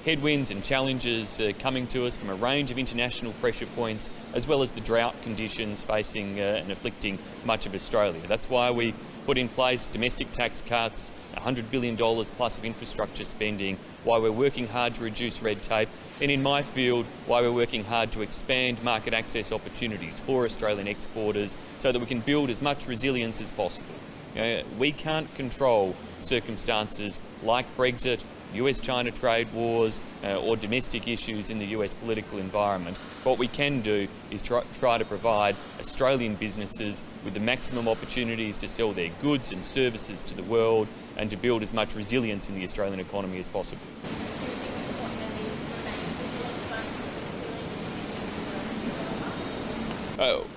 Headwinds and challenges coming to us from a range of international pressure points, as well as the drought conditions facing and afflicting much of Australia. That's why we put in place domestic tax cuts, $100 billion plus of infrastructure spending, why we're working hard to reduce red tape, and in my field, why we're working hard to expand market access opportunities for Australian exporters so that we can build as much resilience as possible. We can't control circumstances like Brexit, US-China trade wars or domestic issues in the US political environment. What we can do is try to provide Australian businesses with the maximum opportunities to sell their goods and services to the world and to build as much resilience in the Australian economy as possible.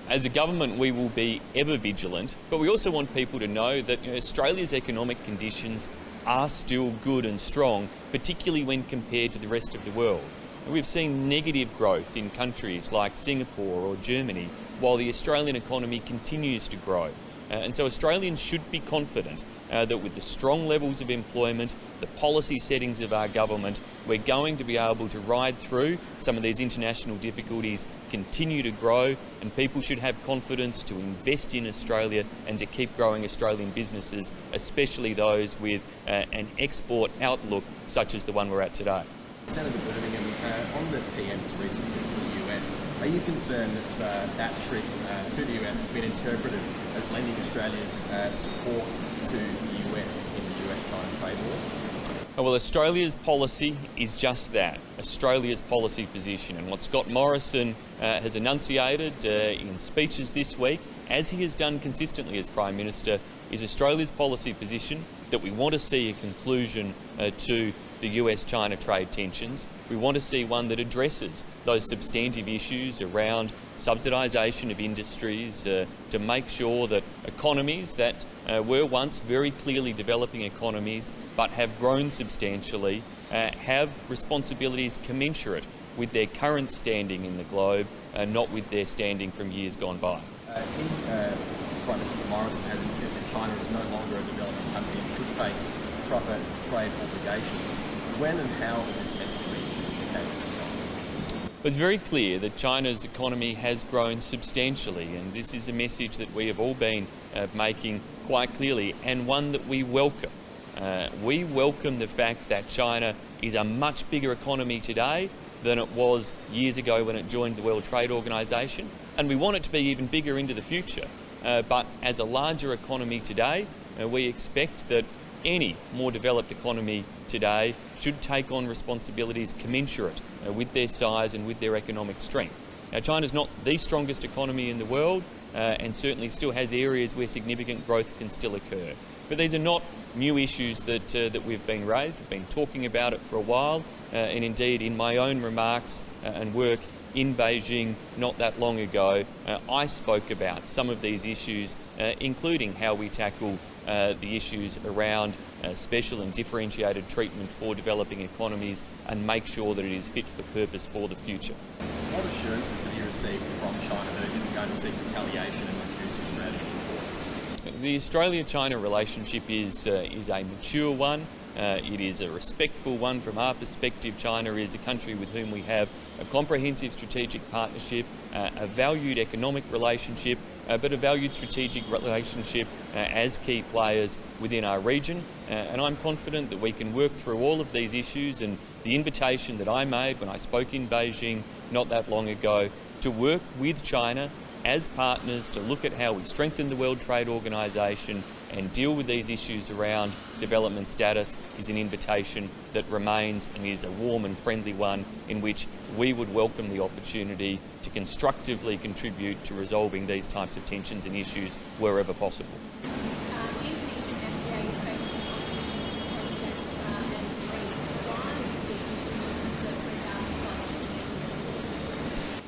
As a government, we will be ever vigilant, but we also want people to know that Australia's economic conditions are still good and strong, particularly when compared to the rest of the world. We've seen negative growth in countries like Singapore or Germany, while the Australian economy continues to grow. And so Australians should be confident that with the strong levels of employment, the policy settings of our government, we're going to be able to ride through some of these international difficulties, continue to grow, and people should have confidence to invest in Australia and to keep growing Australian businesses, especially those with an export outlook such as the one we're at today. Senator Birmingham, on the PM's recent trip to the US, are you concerned that that trip to the US has been interpreted as lending Australia's support to the US in the US-China trade war? Well, Australia's policy is just that, Australia's policy position. And what Scott Morrison has enunciated in speeches this week, as he has done consistently as Prime Minister, is Australia's policy position that we want to see a conclusion to the US-China trade tensions. We want to see one that addresses those substantive issues around subsidisation of industries to make sure that economies that were once very clearly developing economies but have grown substantially have responsibilities commensurate with their current standing in the globe, not with their standing from years gone by. Prime Minister Morrison has insisted China is no longer a developing country and should face tougher trade obligations. When and how is this message being communicated to China? It's very clear that China's economy has grown substantially, and this is a message that we have all been making quite clearly, and one that we welcome. We welcome the fact that China is a much bigger economy today than it was years ago when it joined the World Trade Organization, and we want it to be even bigger into the future. But as a larger economy today, we expect that any more developed economy today should take on responsibilities commensurate with their size and with their economic strength. Now, China's not the strongest economy in the world and certainly still has areas where significant growth can still occur. But these are not new issues that we've been raised. We've been talking about it for a while, and indeed in my own remarks and work in Beijing not that long ago, I spoke about some of these issues, including how we tackle the issues around special and differentiated treatment for developing economies and make sure that it is fit for purpose for the future. What assurances have you received from China that it isn't going to seek retaliation and reduce Australian imports? The Australia-China relationship is a mature one. It is a respectful one from our perspective. China is a country with whom we have a comprehensive strategic partnership, a valued economic relationship, but a valued strategic relationship as key players within our region. And I'm confident that we can work through all of these issues, and the invitation that I made when I spoke in Beijing not that long ago to work with China as partners to look at how we strengthen the World Trade Organization and deal with these issues around development status is an invitation that remains and is a warm and friendly one in which we would welcome the opportunity to constructively contribute to resolving these types of tensions and issues wherever possible.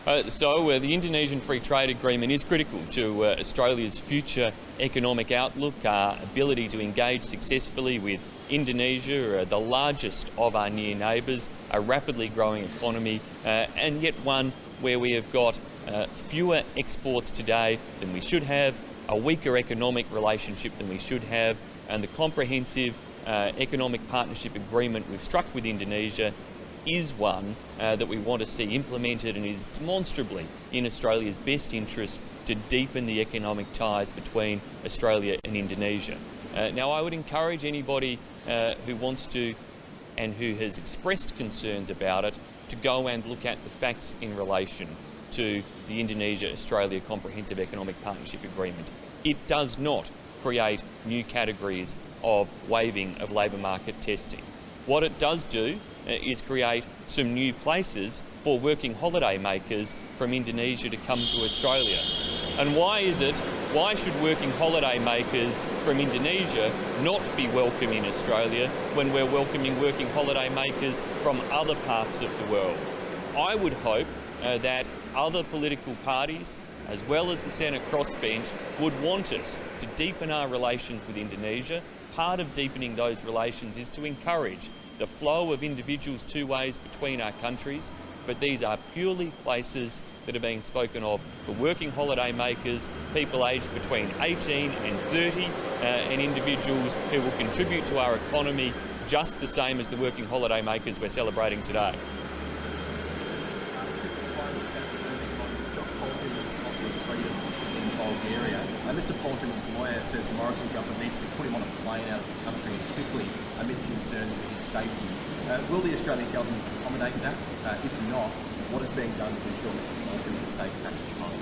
The Indonesian Free Trade Agreement is critical to Australia's future economic outlook, our ability to engage successfully with Indonesia, the largest of our near neighbours, a rapidly growing economy, and yet one where we have got fewer exports today than we should have, a weaker economic relationship than we should have, and the comprehensive economic partnership agreement we've struck with Indonesia is one that we want to see implemented and is demonstrably in Australia's best interest to deepen the economic ties between Australia and Indonesia. Now, I would encourage anybody who wants to and who has expressed concerns about it to go and look at the facts in relation to the Indonesia-Australia Comprehensive Economic Partnership Agreement. It does not create new categories of waiving of labour market testing. What it does do is create some new places for working holiday makers from Indonesia to come to Australia. And why should working holiday makers from Indonesia not be welcome in Australia when we're welcoming working holiday makers from other parts of the world? I would hope that other political parties, as well as the Senate crossbench, would want us to deepen our relations with Indonesia. Part of deepening those relations is to encourage the flow of individuals two ways between our countries, but these are purely places that are being spoken of for working holiday makers, people aged between 18 and 30, and individuals who will contribute to our economy just the same as the working holiday makers we're celebrating today. Mr. Polfin's lawyer says Morrison government needs to put him on a plane out of the country quickly amid concerns of his safety. Will the Australian government accommodate that? If not, what is being done to ensure Mr. Polfin is safe passage home?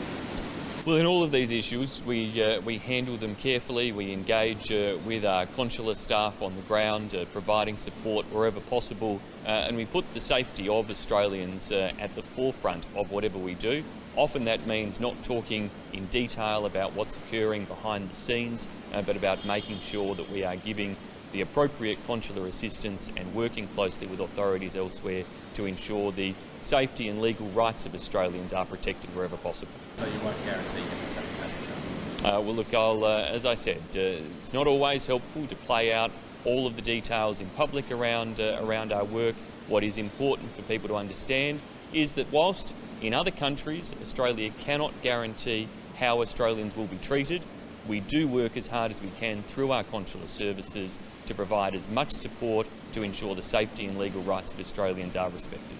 Well, in all of these issues, we handle them carefully. We engage with our consular staff on the ground, providing support wherever possible, and we put the safety of Australians at the forefront of whatever we do. Often that means not talking in detail about what's occurring behind the scenes, but about making sure that we are giving the appropriate consular assistance and working closely with authorities elsewhere to ensure the safety and legal rights of Australians are protected wherever possible. So you won't guarantee any safe passage? Well, look, as I said, it's not always helpful to play out all of the details in public around our work. What is important for people to understand is that whilst in other countries Australia cannot guarantee how Australians will be treated, we do work as hard as we can through our consular services to provide as much support to ensure the safety and legal rights of Australians are respected.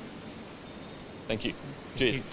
Thank you. Cheers.